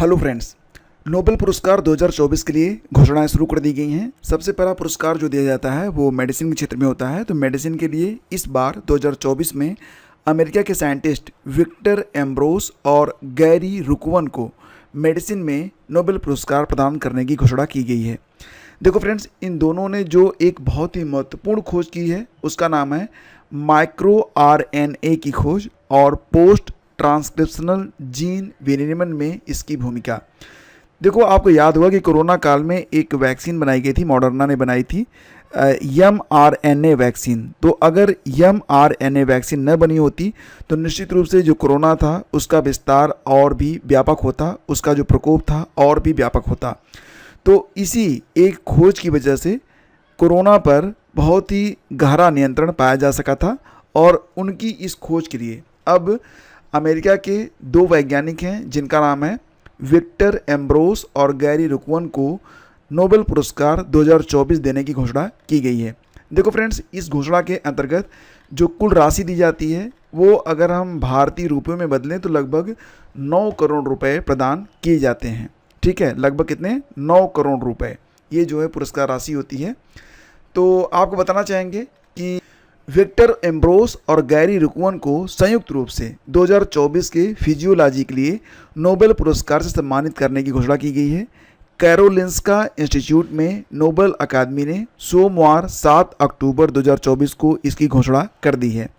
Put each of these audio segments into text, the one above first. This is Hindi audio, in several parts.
हेलो फ्रेंड्स, नोबेल पुरस्कार 2024 के लिए घोषणाएं शुरू कर दी गई हैं। सबसे पहला पुरस्कार जो दिया जाता है वो मेडिसिन के क्षेत्र में होता है। तो मेडिसिन के लिए इस बार 2024 में अमेरिका के साइंटिस्ट विक्टर एम्ब्रोस और गैरी रुकवन को मेडिसिन में नोबेल पुरस्कार प्रदान करने की घोषणा की गई है। देखो फ्रेंड्स, इन दोनों ने जो एक बहुत ही महत्वपूर्ण खोज की है उसका नाम है माइक्रो आरएनए की खोज और पोस्ट ट्रांसक्रिप्शनल जीन विनियमन में इसकी भूमिका। देखो, आपको याद होगा कि कोरोना काल में एक वैक्सीन बनाई गई थी, मॉडर्ना ने बनाई थी mRNA वैक्सीन। तो अगर mRNA वैक्सीन न बनी होती तो निश्चित रूप से जो कोरोना था उसका विस्तार और भी व्यापक होता, उसका जो प्रकोप था और भी व्यापक होता। तो इसी एक खोज की वजह से कोरोना पर बहुत ही गहरा नियंत्रण पाया जा सका था और उनकी इस खोज के लिए अब अमेरिका के दो वैज्ञानिक हैं जिनका नाम है विक्टर एम्ब्रोस और गैरी रुकवन को नोबेल पुरस्कार 2024 देने की घोषणा की गई है। देखो फ्रेंड्स, इस घोषणा के अंतर्गत जो कुल राशि दी जाती है वो अगर हम भारतीय रुपयों में बदलें तो लगभग 9 करोड़ रुपए प्रदान किए जाते हैं। ठीक है, लगभग कितने? 9 करोड़ रुपए ये जो है पुरस्कार राशि होती है। तो आपको बताना चाहेंगे कि विक्टर एम्ब्रोस और गैरी रुकवन को संयुक्त रूप से 2024 के फिजियोलॉजी के लिए नोबेल पुरस्कार से सम्मानित करने की घोषणा की गई है। कैरोलिंस्का इंस्टीट्यूट में नोबेल अकादमी ने सोमवार 7 अक्टूबर 2024 को इसकी घोषणा कर दी है।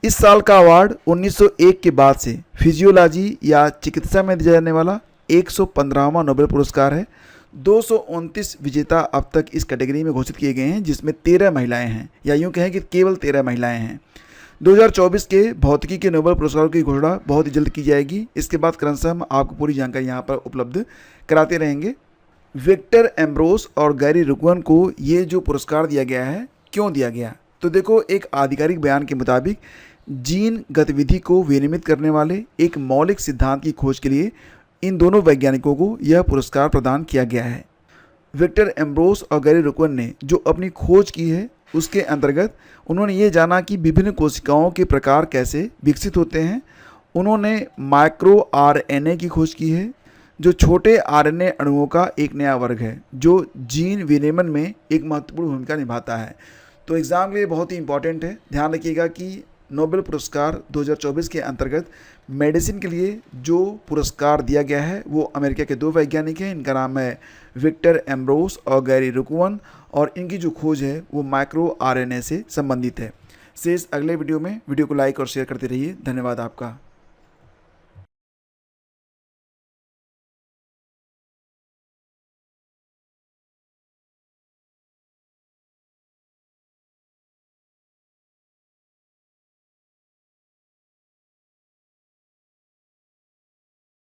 इस साल का अवार्ड 1901 के बाद से फिजियोलॉजी या चिकित्सा में दिया जाने वाला 115वां नोबेल पुरस्कार है। 229 विजेता अब तक इस कैटेगरी में घोषित किए गए हैं, जिसमें 13 महिलाएं हैं, या यूँ कहें कि केवल 13 महिलाएं हैं। 2024 के भौतिकी के नोबेल पुरस्कारों की घोषणा बहुत ही जल्द की जाएगी। इसके बाद क्रमशः हम आपको पूरी जानकारी यहाँ पर उपलब्ध कराते रहेंगे। विक्टर एम्ब्रोस और गैरी रुकवन को ये जो पुरस्कार दिया गया है, क्यों दिया गया? तो देखो, एक आधिकारिक बयान के मुताबिक जीन गतिविधि को विनियमित करने वाले एक मौलिक सिद्धांत की खोज के लिए इन दोनों वैज्ञानिकों को यह पुरस्कार प्रदान किया गया है। विक्टर एम्ब्रोस और गैरी रुकवन ने जो अपनी खोज की है उसके अंतर्गत उन्होंने ये जाना कि विभिन्न कोशिकाओं के प्रकार कैसे विकसित होते हैं। उन्होंने माइक्रो आरएनए की खोज की है, जो छोटे आरएनए अणुओं का एक नया वर्ग है जो जीन विनियमन में एक महत्वपूर्ण भूमिका निभाता है। तो एग्ज़ाम के लिए बहुत ही इंपॉर्टेंट है। ध्यान रखिएगा कि नोबेल पुरस्कार 2024 के अंतर्गत मेडिसिन के लिए जो पुरस्कार दिया गया है वो अमेरिका के दो वैज्ञानिक हैं। इनका नाम है विक्टर एम्ब्रोस और गैरी रुकवन और इनकी जो खोज है वो माइक्रो आरएनए से संबंधित है। शेष अगले वीडियो में वीडियो को लाइक और शेयर करते रहिए। धन्यवाद आपका।